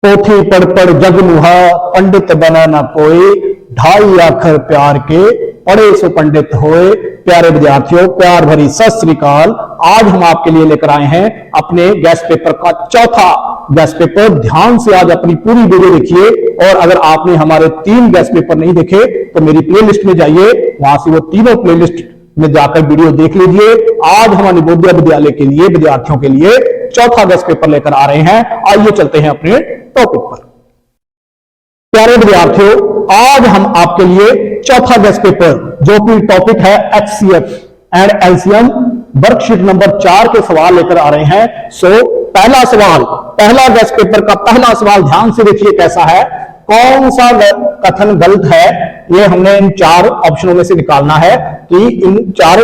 पोथी पढ़ पढ़ जगमुहा पंडित बना ना कोई, ढाई आखर प्यार के पढ़े सो पंडित होए। प्यारे विद्यार्थियों, प्यार भरी सत श्री अकाल। आज हम आपके लिए लेकर आए हैं अपने गैस पेपर का चौथा गैस पेपर। ध्यान से आज अपनी पूरी वीडियो देखिए, और अगर आपने हमारे 3 गैस पेपर नहीं देखे तो मेरी प्लेलिस्ट में जाइए, वहां से वो तीनों प्लेलिस्ट में जाकर वीडियो देख लीजिए। आज हम नवोदय विद्यालय के लिए विद्यार्थियों के लिए चौथा गैस पेपर लेकर आ रहे हैं। आइए चलते हैं अपने टॉपिक पर। प्यारे विद्यार्थियों, आज हम आपके लिए चौथा गैस पेपर, जो कि टॉपिक है HCF and LCM, worksheet number 4 के सवाल लेकर आ रहे हैं। पहला सवाल, पहला गैस पेपर का पहला सवाल ध्यान से देखिए कैसा है। कौन सा कथन गलत है, ये हमने इन 4 ऑप्शनों में से निकालना है कि इन 4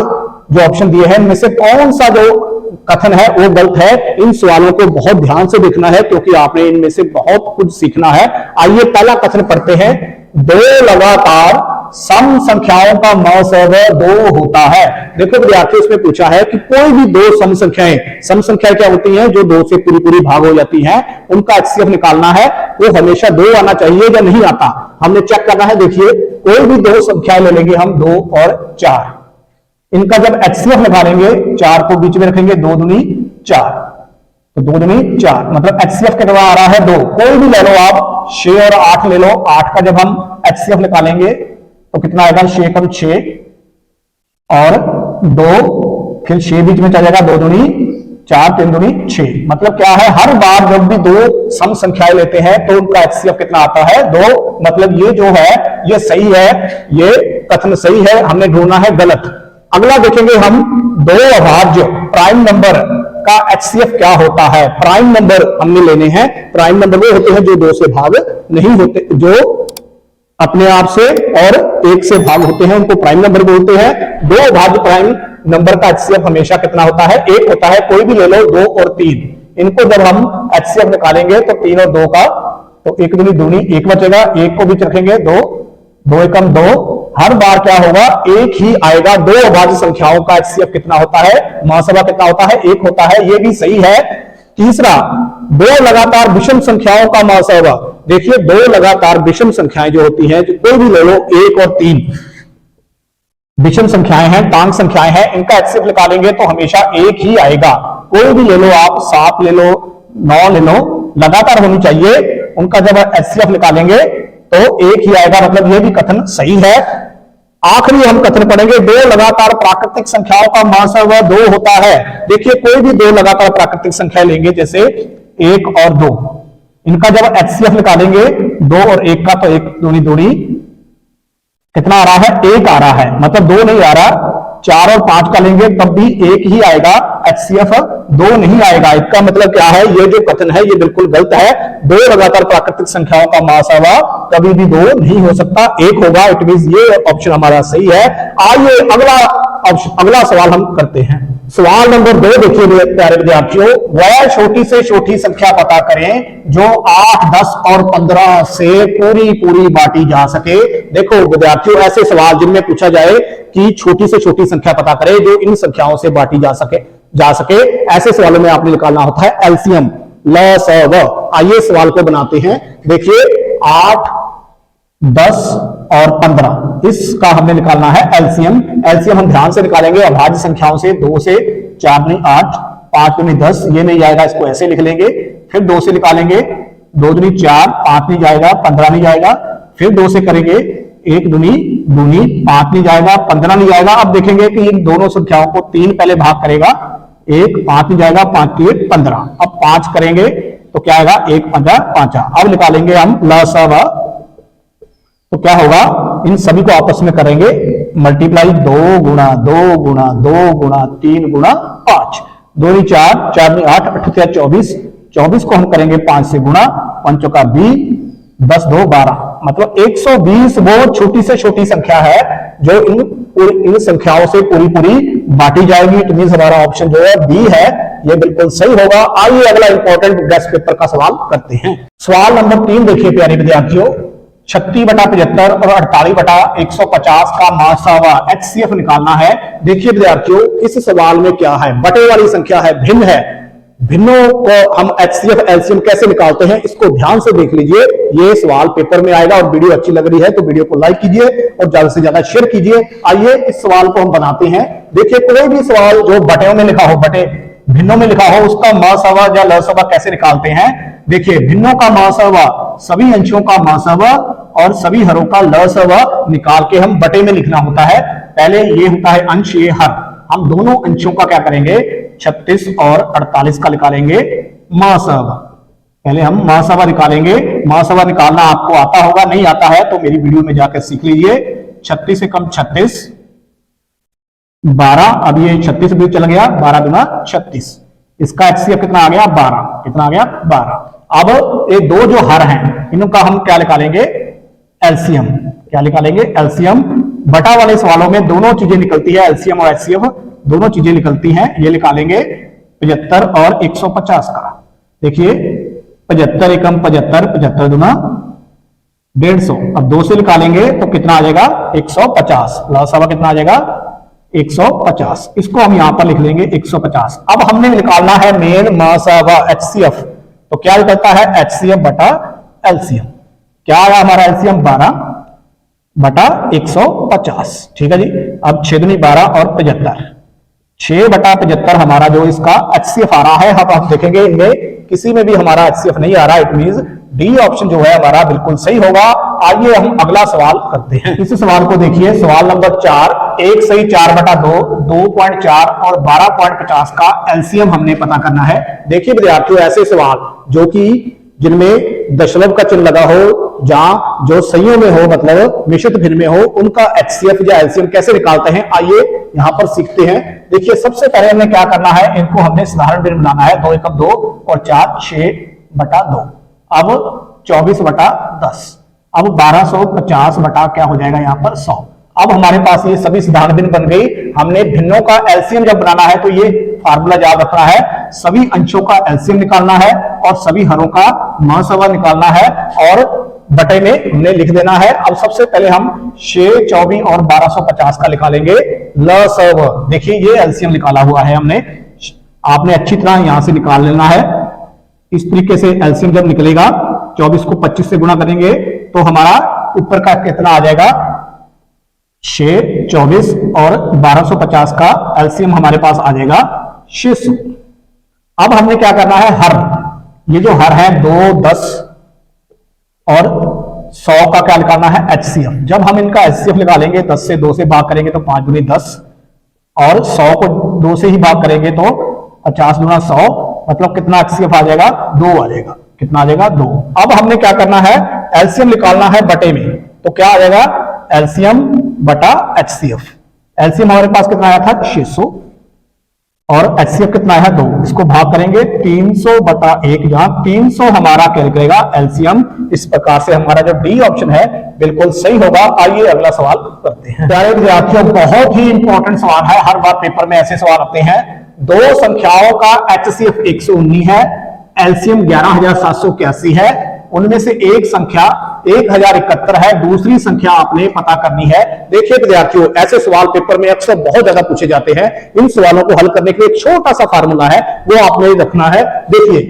जो ऑप्शन दिए हैं इनमें से कौन सा जो कथन है वो गलत है। इन सवालों को बहुत ध्यान से देखना है क्योंकि आपने इनमें से बहुत कुछ सीखना है। आइए पहला कथन पढ़ते हैं। 2 लगातार सम संख्याओं का मौसव 2 होता है। देखो विद्यार्थी, इसमें पूछा है कि कोई भी 2 सम संख्याएं क्या होती हैं जो 2 से पूरी पूरी भाग हो जाती हैं, उनका HCF निकालना है। वो हमेशा 2 आना चाहिए या नहीं आता, हमने चेक करना है। देखिए, कोई भी 2 संख्याएं ले लेंगे हम, 2 और 4, इनका जब HCF निकालेंगे 4 को बीच में रखेंगे, 2 दूनी 4, तो 2 दूनी 4, मतलब HCF कितना आ रहा है 2। कोई भी ले लो आप, 6 और 8 ले लो। 8 का जब हम HCF निकालेंगे तो कितना आएगा, 6 कम 6 और 2, फिर 6 बीच में चला जाएगा, 2 दूनी 4, 3 दूनी 6। मतलब क्या है, हर बार जब भी 2 सम संख्याएं लेते हैं तो उनका HCF कितना आता है, 2। मतलब ये जो है ये सही है, ये कथन सही है, हमने ढूंढना है गलत। अगला देखेंगे हम, 2 अभाज्य प्राइम नंबर का HCF क्या होता है। प्राइम नंबर हमने लेने हैं। प्राइम नंबर वो होते हैं जो 2 से भाग नहीं होते, जो अपने आप से और 1 से भाग होते हैं, उनको प्राइम नंबर बोलते हैं। 2 अभाज्य प्राइम नंबर का HCF हमेशा कितना होता है, 1 होता है। कोई भी ले लो, 2 और 3, इनको जब हम HCF निकालेंगे तो 3 और 2 का, तो 1 दूनी दूनी 1 बचेगा, 1 को बीच रखेंगे, 2, 2 एकम 2। हर बार क्या होगा, 1 ही आएगा। 2 अभाज्य संख्याओं का HCF कितना होता है, महासभा कितना होता है, 1 होता है। ये भी सही है। तीसरा, 2 लगातार विषम संख्याओं का महासभा। देखिए, 2 लगातार विषम संख्याएं जो होती हैं, जो कोई भी ले लो, 1 और 3 विषम संख्याएं हैं, टांग संख्याएं हैं, इनका HCF निकालेंगे तो हमेशा 1 ही आएगा। कोई भी ले लो आप, 7 ले लो, 9 ले लो, लगातार होनी चाहिए। उनका जब HCF निकालेंगे तो 1 ही आएगा। मतलब ये भी कथन सही है। आखिरी हम कथन पढ़ेंगे, 2 लगातार प्राकृतिक संख्याओं का महासव 2 होता है। देखिए, कोई भी 2 लगातार प्राकृतिक संख्या लेंगे, जैसे 1 और 2, इनका जब HCF निकालेंगे 2 और 1 का, तो 1 दूनी दूनी कितना आ रहा है, 1 आ रहा है। मतलब 2 नहीं आ रहा। 4 और 5 का लेंगे तब भी 1 ही आएगा, HCF 2 नहीं आएगा। इसका मतलब क्या है, ये जो कथन है ये बिल्कुल गलत है। 2 लगातार प्राकृतिक संख्याओं का महासवा कभी भी 2 नहीं हो सकता, 1 होगा। इट मींस ये ऑप्शन हमारा सही है। आइए अगला सवाल हम करते हैं। सवाल नंबर 2 देखिए प्यारे विद्यार्थियों, वह छोटी से छोटी संख्या पता करें जो 8, 10 और 15 से पूरी पूरी बांटी जा सके। देखो विद्यार्थियों, ऐसे सवाल जिनमें पूछा जाए कि छोटी से छोटी संख्या पता करें जो इन संख्याओं से बांटी जा सके, ऐसे सवालों में आपने निकालना होता है LCM, लसव। आइए सवाल को बनाते हैं। देखिए, 8, 10 और 15, इसका हमने निकालना है LCM। LCM हम ध्यान से निकालेंगे अभाज्य संख्याओं से। 2 से 4 दूनी 8, 5 दूनी 10, ये नहीं जाएगा, इसको ऐसे लिख लेंगे। फिर 2 से निकालेंगे, 2 दूनी 4, 5 नहीं जाएगा, 15 नहीं जाएगा। फिर 2 से करेंगे, 1 दूनी दूनी 5 नहीं जाएगा, 15 नहीं जाएगा। अब देखेंगे कि इन दोनों संख्याओं को 3 पहले भाग करेगा, 1, 5 नहीं जाएगा, 5 3 15। अब 5 करेंगे तो क्या आएगा, 1 15 5। अब निकालेंगे हम लसव, तो क्या होगा, इन सभी को आपस में करेंगे मल्टीप्लाई, 2 गुणा 2 गुणा 2 गुणा 3 गुणा 5, 2 4, 4 8, 8 24, 24 को हम करेंगे 5 से गुणा, 5 चौका 20, 10 2 12। मतलब 120 वो छोटी से छोटी संख्या है जो इन संख्याओं से पूरी पूरी बांटी जाएगी। इट मींस हमारा ऑप्शन जो है बी है, ये बिल्कुल सही होगा। आइए अगला इंपॉर्टेंट गैस पेपर का सवाल करते हैं। सवाल नंबर 3 देखिए प्यारे विद्यार्थियों, 36/75 और 48/150 का महासवा HCF निकालना है। देखिए विद्यार्थियों, इस सवाल में क्या है, बटे वाली संख्या है, भिन्न है। भिन्नों को हम HCF एलसीएम कैसे निकालते हैं, इसको ध्यान से देख लीजिए। ये सवाल पेपर में आएगा और वीडियो अच्छी लग रही है तो वीडियो को लाइक कीजिए और ज्यादा से ज्यादा शेयर कीजिए। आइए इस सवाल को हम बनाते हैं। देखिए, कोई भी सवाल जो बटेयों में लिखा हो, बटे भिन्नों में लिखा हो, उसका महासवा या लसवा कैसे निकालते हैं। देखिए, भिन्नों का महासवा सभी अंशों का महासवा और सभी हरों का लसवा निकाल के हम बटे में लिखना होता है। पहले ये होता है अंश, ये हर। हम दोनों अंशों का क्या करेंगे, 36 और 48 का निकालेंगे महासवा। पहले हम महासवा निकालेंगे। महासवा निकालना आपको आता होगा, नहीं आता है तो मेरी वीडियो में जाकर सीख लीजिए। 36 से कम 36, 12, अब ये 36 भी चला गया, 12 दूना 36। इसका HCF कितना आ गया, 12। कितना आ गया, 12। अब ये दो जो हर हैं इनका हम क्या निकालेंगे, एलसीएम। क्या निकालेंगे, एलसीएम। बटा वाले सवालों में दोनों चीजें निकलती है, एलसीएम और HCF दोनों चीजें निकलती हैं। ये निकालेंगे 75 और 150 का। देखिए, 75 एकम 75, 75 दूना 150। अब 2 से निकालेंगे तो कितना आ जाएगा, 150। लसवा कितना आ जाएगा, 150। इसको हम यहां पर लिख लेंगे 150। अब हमने निकालना है मेन महासवा HCF। तो क्या निकलता है, HCF बटा LCM। क्या आया हमारा LCM, 12 बटा 150। ठीक है जी। अब 6 दूनी 12 और 75, 6 बटा 75 हमारा जो इसका HCF आ रहा है। अब आप देखेंगे इनमें किसी में भी हमारा HCF नहीं आ रहा है। इट मींस डी ऑप्शन जो है हमारा बिल्कुल सही होगा। आइए हम अगला सवाल करते हैं। इस सवाल को देखिए, सवाल नंबर 4, 1 सही 4 बटा 2, 2.4 और 12.50 का एलसीएम हमने पता करना है। देखिए विद्यार्थियों, ऐसे सवाल जो कि जिनमें दशमलव का चिन्ह लगा हो, जहां जो सहीयों में हो, मतलब मिश्रित भिन्न में हो, उनका HCF या एलसीएम कैसे निकालते हैं, आइए यहां पर सीखते हैं। देखिए, सबसे पहले हमें क्या करना है, इनको हमने साधारण भिन्न बनाना है। 2 एकम 2 और 4, 6 बटा 2। अब 24 बटा 10। अब 1250 बटा क्या हो जाएगा यहां पर 100। अब हमारे पास ये सभी साधारण भिन्न बन गई। हमने भिन्नों का एलसीएम जब बनाना है तो ये फार्मूला याद रखना है, सभी अंशों का एलसीएम निकालना है और सभी हरों का महासवा निकालना है और बटे में हमने लिख देना है। अब सबसे पहले हम 6, 24 और 1250 का निकालेंगे लसव। देखिए, ये एलसीएम निकाला हुआ है हमने, आपने अच्छी तरह यहां से निकाल लेना है। इस तरीके से एलसीएम जब निकलेगा, 24 को 25 से गुणा करेंगे तो हमारा ऊपर का कितना आ जाएगा, 6, 24 और 1250 का एलसीएम हमारे पास आ जाएगा 600। अब हमने क्या करना है, हर, ये जो हर है 2, 10 और 100 का क्या निकालना है, HCF। जब हम इनका HCF निकालेंगे, 10 से 2 से भाग करेंगे तो 5 दूनी 10 और 100 को 2 से ही भाग करेंगे तो 50 दूना 100, मतलब कितना HCF आ जाएगा, 2 आ जाएगा। कितना आ जाएगा, 2। अब हमने क्या करना है, एलसीएम निकालना है बटे में। तो क्या आ जाएगा, एलसीएम बटा HCF। एलसीएम हमारे पास कितना आया था, 600 और HCF कितना आया, 2। इसको भाग करेंगे 300 बटा 1, जहां 300 हमारा क्या निकलेगा, एलसीएम। इस प्रकार से हमारा जो डी ऑप्शन है बिल्कुल सही होगा। आइए अगला सवाल करते हैं। प्यारे विद्यार्थियों, बहुत ही इंपॉर्टेंट सवाल है, हर बार पेपर में ऐसे सवाल आते हैं। दो संख्याओं का HCF 119 है, एलसीएम 11781 है। उनमें से एक संख्या 1071 है, दूसरी संख्या आपने पता करनी है। देखिए विद्यार्थियों, ऐसे सवाल पेपर में अक्सर बहुत ज्यादा पूछे जाते हैं। इन सवालों को हल करने के लिए एक छोटा सा फार्मूला है, वो आपने रखना है। देखिए,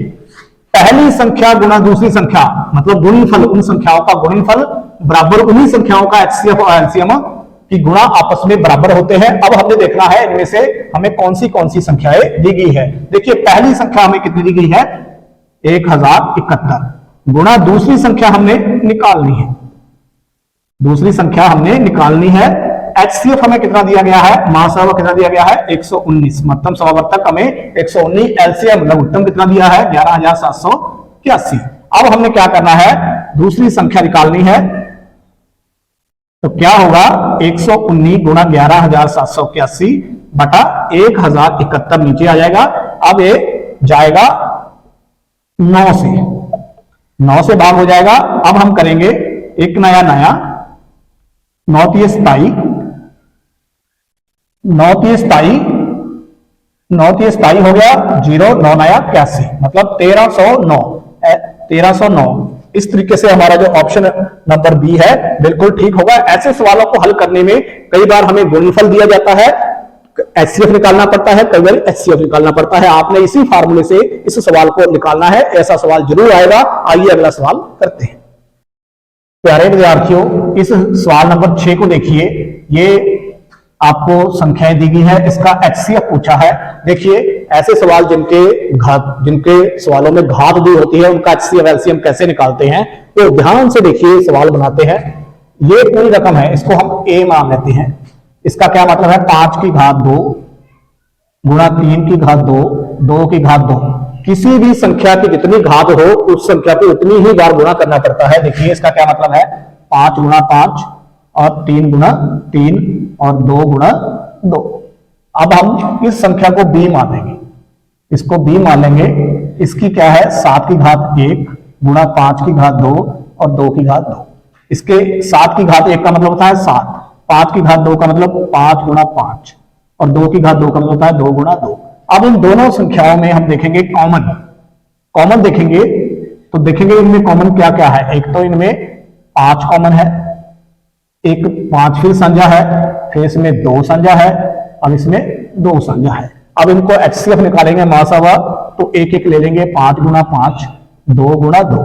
पहली संख्या गुना दूसरी संख्या, मतलब गुणनफल, उन संख्याओं का गुणनफल बराबर उन्हीं संख्याओं का HCF और एलसीएम की गुणा आपस में बराबर होते हैं। अब हमने देखना है इनमें से हमें कौन सी संख्याएं दी गई है। देखिए, पहली संख्या हमें कितनी दी गई है, 1071 गुणा दूसरी संख्या हमने निकालनी है। दूसरी संख्या हमने निकालनी है। HCF हमें कितना दिया गया है, महासवा कितना दिया गया है, 119। महत्तम समावर्तक हमें 119, एलसीएम लघुत्तम कितना दिया है, 11781। अब हमने क्या करना है, दूसरी संख्या निकालनी है। तो क्या होगा, 119 गुणा 11781 बटा 1071 नीचे आ जाएगा। अब ये जाएगा 9 से, 9 से भाग हो जाएगा। अब हम करेंगे एक नया 9 3 27, 9 3 27 हो गया, 0 9 नया 81, मतलब 1309। इस तरीके से हमारा जो ऑप्शन नंबर बी है बिल्कुल ठीक होगा। ऐसे सवालों को हल करने में कई बार हमें गुणनफल दिया जाता है एचसीएफ निकालना पड़ता है, कई बार एचसीएफ निकालना पड़ता है। आपने इसी फार्मूले से इस सवाल को निकालना है, ऐसा सवाल जरूर आएगा। आइए अगला सवाल करते हैं। प्यारे विद्यार्थियों, इस सवाल नंबर 6 को देखिए। ये आपको संख्याएं दी गई है, इसका एचसीएफ पूछा है। देखिए, ऐसे सवाल जिनके सवालों में घात दी होती है, उनका एचसीएफ एलसीएम कैसे निकालते हैं, तो ध्यान से देखिए सवाल बनाते हैं। ये पूरी रकम है, इसको हम ए मान लेते हैं। इसका क्या मतलब है, 5 की घात 2 गुणा 3 की घात 2, 2 की घात 2। किसी भी संख्या की जितनी घात हो, उस संख्या को उतनी ही बार गुणा करना पड़ता है। देखिए, इसका क्या मतलब है, 5 गुणा 5 और 3 गुणा 3 और 2 गुणा 2। अब हम इस संख्या को b मान लेंगे, इसको b मान लेंगे। इसकी क्या है, 7 की घात 1 गुणा 5 की घात 2 और 2 की घात 2। इसके 7 की घात 1 का मतलब होता है 7, 5 की घात 2 का मतलब 5 गुणा 5 और 2 की घात 2 का मतलब होता है 2 गुणा 2। अब इन दोनों संख्याओं में हम देखेंगे कॉमन देखेंगे, तो देखेंगे इनमें कॉमन क्या क्या है। एक तो इनमें 5 कॉमन है, एक 5 फिर संज्ञा है, फिर इसमें 2 संज्ञा है और इसमें 2 संज्ञा है। अब इनको एचसीएफ निकालेंगे महासभा, तो एक एक ले लेंगे। 5 गुणा 5, 2 गुणा 2,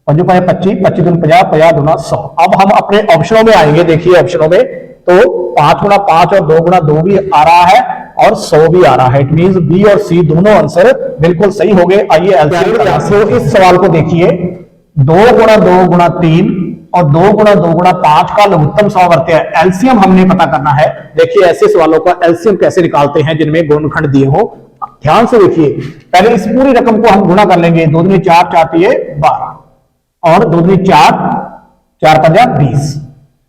5 5 25, 25 दूनी 50, 50 दूना 100। अब हम अपने ऑप्शनों में आएंगे। देखिए ऑप्शनों में तो 5 गुणा 5 और 2 गुणा 2 भी आ रहा है और 100 भी आ रहा है। इट मींस बी और सी दोनों आंसर बिल्कुल सही हो गए। आइए एलसीएम इस सवाल को देखिए। 2 गुणा 2 गुणा 3 और 2 गुणा 2 गुणा 5 का लघुत्तम समवर्ती है। एलसीएम हमने पता करना है। देखिए ऐसे सवालों का एलसीएम कैसे निकालते हैं जिनमें गुणनखंड दिए हो। ध्यान से देखिए, पहले इस पूरी रकम को हम गुणा कर लेंगे। 2 दूनी 4, 4 तिये 12 और 2 दूनी 4, 4 पंजा 20।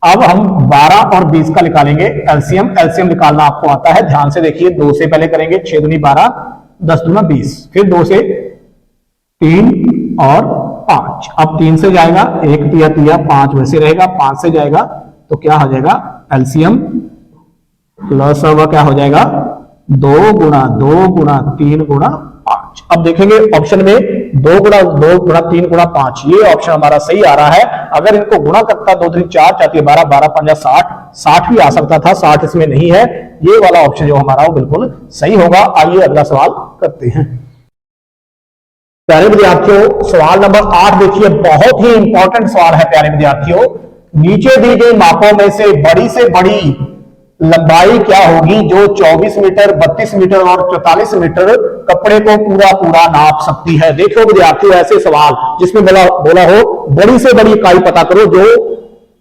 अब हम 12 और 20 का निकालेंगे एलसीएम। एलसीएम निकालना आपको आता है। ध्यान से देखिए, 2 से पहले करेंगे। 6 दूनी 12, 10 दूना 20, फिर 2 से 3 और 5। अब 3 से जाएगा, 1 तिया तिया 5 वैसे रहेगा। 5 से जाएगा तो क्या हो जाएगा, एलसीएम प्लस क्या हो जाएगा, 2 गुणा 2 गुणा 3 गुणा 5। अब देखेंगे ऑप्शन में 2 गुणा 2 गुणा 3 गुणा 5, ये ऑप्शन हमारा सही आ रहा है। अगर इनको गुणा करता 2 3 4 4 12, 12 5 60, 60 भी आ सकता था। 60 इसमें नहीं है। ये वाला ऑप्शन जो हमारा वो बिल्कुल सही होगा। आइए अगला सवाल करते हैं। प्यारे विद्यार्थियों, सवाल नंबर 8 देखिए, बहुत ही इंपॉर्टेंट सवाल है। प्यारे विद्यार्थियों, नीचे दी गई मापों में से बड़ी लंबाई क्या होगी जो 24 मीटर, 32 मीटर और 44 मीटर कपड़े को पूरा नाप सकती है। देखो विद्यार्थियों, ऐसे सवाल जिसमें बोला हो बड़ी से बड़ी इकाई पता करो जो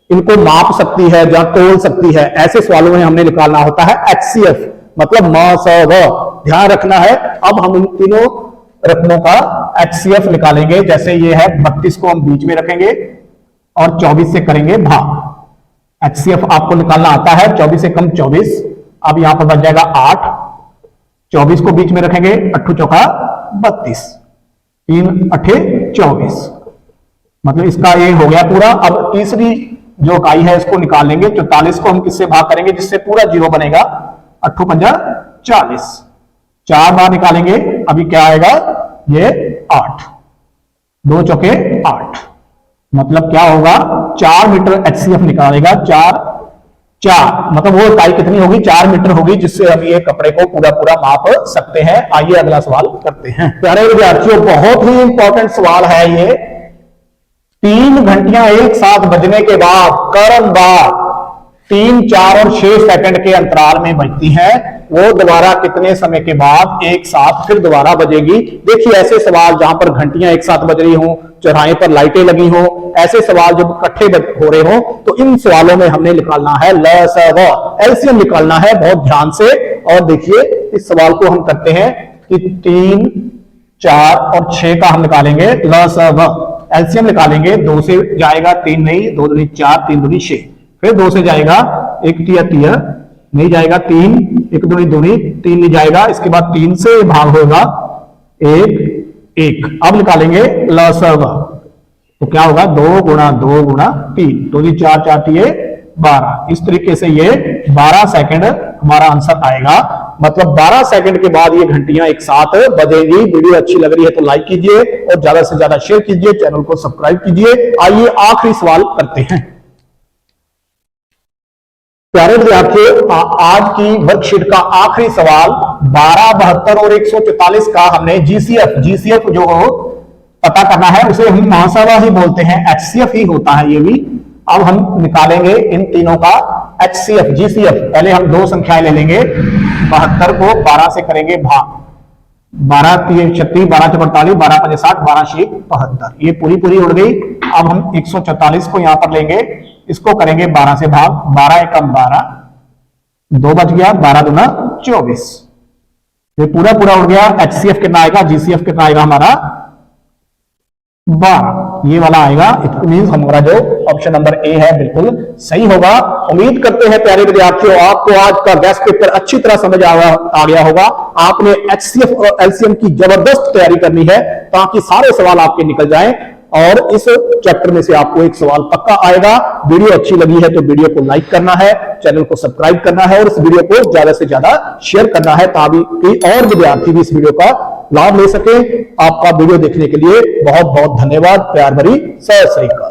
इनको माप सकती है या तोल सकती है। ऐसे सवालों में हमने निकालना होता है एचसीएफ, मतलब म ध्यान रखना है। अब हम इन तीनों रकमों का एचसीएफ निकालेंगे। जैसे ये है, 32 को हम बीच में रखेंगे और 24 से करेंगे भाग। एचसीएफ आपको निकालना आता है। 24 से कम 24। अब यहां पर बच जाएगा 8। 24 को बीच में रखेंगे, 8 चौका 32, 3 8 24, मतलब इसका ये हो गया पूरा। अब तीसरी जो इकाई है इसको निकाल लेंगे। 44 को हम किससे भाग करेंगे जिससे पूरा 0 बनेगा, 8 पंजा 40, 4 बार निकालेंगे। अभी क्या आएगा, ये 8, 2 चौके 8, मतलब क्या होगा, 4 मीटर एचसीएफ निकालेगा। 4 मतलब वो इकाई कितनी होगी, 4 मीटर होगी, जिससे हम ये कपड़े को पूरा माप सकते हैं। आइए अगला सवाल करते हैं। प्यारे विद्यार्थियों, बहुत ही इंपॉर्टेंट सवाल है ये। 3 घंटियां एक साथ बजने के बाद क्रमवार 3, 4 और 6 सेकंड के अंतराल में बजती है। वो दोबारा कितने समय के बाद एक साथ फिर दोबारा बजेगी। देखिए ऐसे सवाल जहां पर घंटियां एक साथ बज रही हो, चौराहे पर लाइटें लगी हो, ऐसे सवाल जब इकट्ठे हो रहे हो तो इन सवालों में हमने निकालना है एलसीएम निकालना है। बहुत ध्यान से और देखिए, इस सवाल को हम करते हैं कि 3, 4 और 6 का हम निकालेंगे एलसीएम निकालेंगे। 2 से जाएगा 3 नहीं, 2 दूनी 4, 3 दूनी 6, फिर 2 से जाएगा 1 तिया तिया नहीं जाएगा, 3 1 दूनी दूनी 3 नहीं जाएगा। इसके बाद 3 से भाग होगा 1 1। अब निकालेंगे लसव, तो क्या होगा, 2 गुणा 2 गुणा 3, 2 दूनी 4 4 तिये 12। इस तरीके से ये 12 सेकंड हमारा आंसर आएगा। मतलब 12 सेकंड के बाद ये घंटियां एक साथ बजेंगी। वीडियो अच्छी लग रही है तो लाइक कीजिए और ज्यादा से ज्यादा शेयर कीजिए, चैनल को सब्सक्राइब कीजिए। आइए आखिरी सवाल करते हैं। प्यारे विद्यार्थियों, आज की वर्कशीट का आखिरी सवाल 12, 72 और 144 का हमने जीसीएफ जो पता करना है उसे हम महासभा ही बोलते हैं, एचसीएफ ही होता है ये भी। अब हम निकालेंगे इन तीनों का एचसीएफ जीसीएफ। पहले हम दो संख्याएं ले लेंगे, 72 को 12 से करेंगे भाग, 12 3 36, 12 4 48, 12 5 60, 12 6 72, ये पूरी उड़ गई। अब हम 144 को यहां पर लेंगे, इसको करेंगे 12 से भाग, 12 एकम 12, 2 बच गया, 12 दूना 24, ये पूरा उड़ गया। एचसीएफ कितना आएगा, जीसीएफ कितना आएगा हमारा 12, ये वाला आएगा। इट मींस हमारा जो ऑप्शन नंबर ए है बिल्कुल सही होगा। उम्मीद करते हैं प्यारे विद्यार्थियों आपको आज का गैस पेपर अच्छी तरह समझ आ गया होगा। आपने एचसीएफ और एलसीएम की जबरदस्त तैयारी करनी है ताकि सारे सवाल आपके निकल जाएं, और इस चैप्टर में से आपको एक सवाल पक्का आएगा। वीडियो अच्छी लगी है तो वीडियो को लाइक करना है, चैनल को सब्सक्राइब करना है और इस वीडियो को ज्यादा से ज्यादा शेयर करना है ताकि और विद्यार्थी भी इस वीडियो का लाभ ले सके। आपका वीडियो देखने के लिए बहुत बहुत धन्यवाद। प्यार भरी सत श्री अकाल।